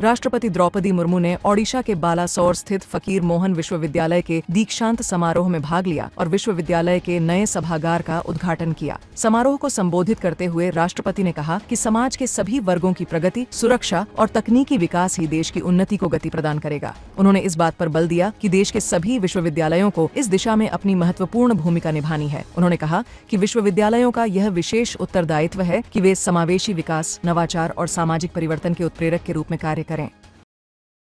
राष्ट्रपति द्रौपदी मुर्मू ने ओडिशा के बालासोर स्थित फकीर मोहन विश्वविद्यालय के दीक्षांत समारोह में भाग लिया और विश्वविद्यालय के नए सभागार का उद्घाटन किया। समारोह को संबोधित करते हुए राष्ट्रपति ने कहा कि समाज के सभी वर्गों की प्रगति, सुरक्षा और तकनीकी विकास ही देश की उन्नति को गति प्रदान करेगा। उन्होंने इस बात पर बल दिया कि देश के सभी विश्वविद्यालयों को इस दिशा में अपनी महत्वपूर्ण भूमिका निभानी है। उन्होंने कहा कि विश्वविद्यालयों का यह विशेष उत्तरदायित्व है कि वे समावेशी विकास, नवाचार और सामाजिक परिवर्तन के उत्प्रेरक के रूप में कार्य करें।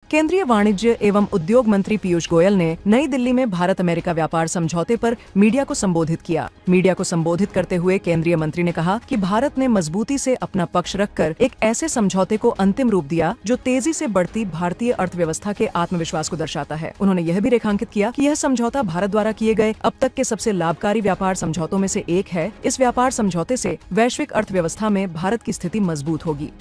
केंद्रीय वाणिज्य एवं उद्योग मंत्री पीयूष गोयल ने नई दिल्ली में भारत अमेरिका व्यापार समझौते पर मीडिया को संबोधित किया। मीडिया को संबोधित करते हुए केंद्रीय मंत्री ने कहा कि भारत ने मजबूती से अपना पक्ष रखकर एक ऐसे समझौते को अंतिम रूप दिया जो तेजी से बढ़ती भारतीय अर्थव्यवस्था के आत्मविश्वास को दर्शाता है। उन्होंने यह भी रेखांकित किया कि यह समझौता भारत द्वारा किए गए अब तक के सबसे लाभकारी व्यापार समझौतों में से एक है। इस व्यापार समझौते से वैश्विक अर्थव्यवस्था में भारत की स्थिति मजबूत होगी।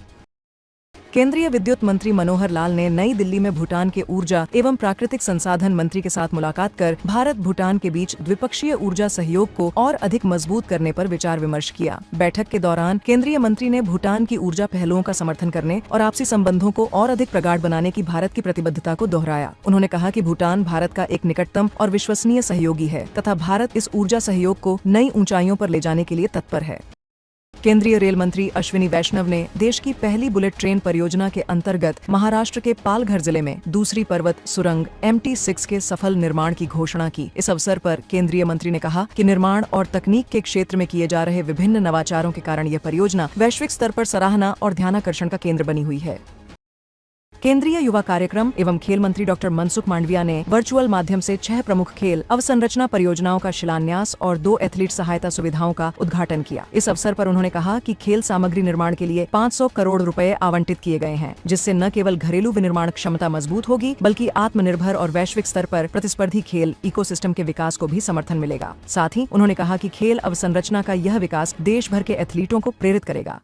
केंद्रीय विद्युत मंत्री मनोहर लाल ने नई दिल्ली में भूटान के ऊर्जा एवं प्राकृतिक संसाधन मंत्री के साथ मुलाकात कर भारत भूटान के बीच द्विपक्षीय ऊर्जा सहयोग को और अधिक मजबूत करने पर विचार विमर्श किया। बैठक के दौरान केंद्रीय मंत्री ने भूटान की ऊर्जा पहलुओं का समर्थन करने और आपसी संबंधों को और अधिक प्रगाढ़ बनाने की भारत की प्रतिबद्धता को दोहराया। उन्होंने कहा कि भूटान भारत का एक निकटतम और विश्वसनीय सहयोगी है तथा भारत इस ऊर्जा सहयोग को नई ऊंचाइयों पर ले जाने के लिए तत्पर है। केंद्रीय रेल मंत्री अश्विनी वैष्णव ने देश की पहली बुलेट ट्रेन परियोजना के अंतर्गत महाराष्ट्र के पालघर जिले में दूसरी पर्वत सुरंग MT6 के सफल निर्माण की घोषणा की। इस अवसर पर केंद्रीय मंत्री ने कहा कि निर्माण और तकनीक के क्षेत्र में किए जा रहे विभिन्न नवाचारों के कारण यह परियोजना वैश्विक स्तर पर सराहना और ध्यानाकर्षण का केंद्र बनी हुई है। केंद्रीय युवा कार्यक्रम एवं खेल मंत्री डॉक्टर मनसुख मांडविया ने वर्चुअल माध्यम से 6 प्रमुख खेल अवसंरचना परियोजनाओं का शिलान्यास और 2 एथलीट सहायता सुविधाओं का उद्घाटन किया। इस अवसर पर उन्होंने कहा कि खेल सामग्री निर्माण के लिए 500 करोड़ रुपए आवंटित किए गए हैं, जिससे न केवल घरेलू विनिर्माण क्षमता मजबूत होगी बल्कि आत्मनिर्भर और वैश्विक स्तर पर प्रतिस्पर्धी खेल इकोसिस्टम के विकास को भी समर्थन मिलेगा। साथ ही उन्होंने कहा कि खेल अवसंरचना का यह विकास देश भर के एथलीटों को प्रेरित करेगा।